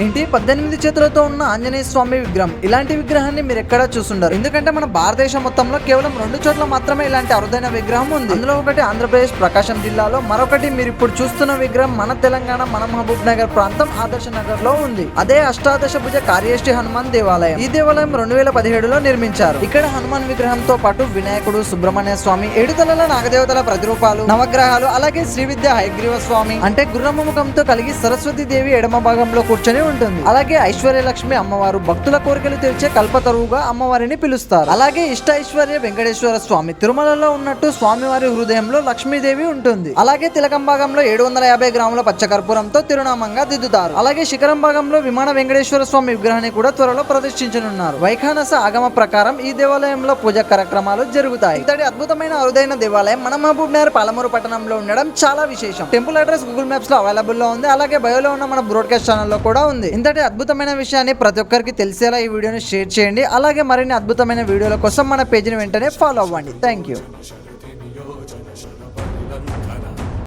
ఏంటి 18 చేతులతో ఉన్న ఆంజనేయ స్వామి విగ్రహం. ఇలాంటి విగ్రహాన్ని మీరు ఎక్కడా చూసుండరు. ఎందుకంటే మన భారతదేశం మొత్తంలో కేవలం 2 చోట్ల మాత్రమే ఇలాంటి అరుదైన విగ్రహం ఉంది. అందులో ఒకటి ఆంధ్రప్రదేశ్ ప్రకాశం జిల్లాలో, మరొకటి మీరు ఇప్పుడు చూస్తున్న విగ్రహం మన తెలంగాణ మన మహబూబ్ నగర్ ప్రాంతం ఆదర్శ నగర్ లో ఉంది. అదే అష్టాదశ భుజ కార్యేష్టి హనుమాన్ దేవాలయం. ఈ దేవాలయం 2017లో నిర్మించారు. ఇక్కడ హనుమాన్ విగ్రహంతో పాటు వినాయకుడు, సుబ్రహ్మణ్య స్వామి, 7 తలల నాగదేవతల ప్రతిరూపాలు, నవగ్రహాలు, అలాగే శ్రీ విద్య హయగ్రీవ స్వామి అంటే గుర్రమ్మ ముఖంతో కలిగి సరస్వతి దేవి ఎడమ భాగంలో కూర్చొని ఉంటుంది. అలాగే ఐశ్వర్యలక్ష్మి అమ్మవారు భక్తుల కోరికలు తీర్చే కల్పతరువుగా అమ్మవారిని పిలుస్తారు. అలాగే ఇష్ట ఐశ్వర్య వెంకటేశ్వర స్వామి తిరుమలలో ఉన్నట్టు స్వామివారి హృదయంలో లక్ష్మీదేవి ఉంటుంది. అలాగే తిలకం భాగంలో 750 గ్రాముల పచ్చకర్పూరంతో తిరునామంగా దిద్దుతారు. అలాగే శిఖరం భాగంలో విమాన వెంకటేశ్వర స్వామి విగ్రహాన్ని కూడా త్వరలో ప్రతిష్ఠించనున్నారు. వైఖానస ఆగమ ప్రకారం ఈ దేవాలయంలో పూజా కార్యక్రమాలు జరుగుతాయి. ఇంతటి అద్భుతమైన అరుదైన దేవాలయం మన మహబూబ్ నగర్ పాలమూరు పట్టణంలో ఉండడం చాలా విశేషం. టెంపుల్ అడ్రస్ గూగుల్ మ్యాప్స్ లో అవైలబుల్ లో ఉంది. అలాగే బయోలో ఉన్న మన బ్రాడ్కాస్ట్ ఛానల్లో కూడా ఉంది. ఇంతటి అద్భుతమైన విషయాన్ని ప్రతి ఒక్కరికి తెలిసేలా ఈ వీడియోని షేర్ చేయండి. అలాగే మరిన్ని అద్భుతమైన వీడియోల కోసం మన పేజీని వెంటనే ఫాలో అవ్వండి. Thank you.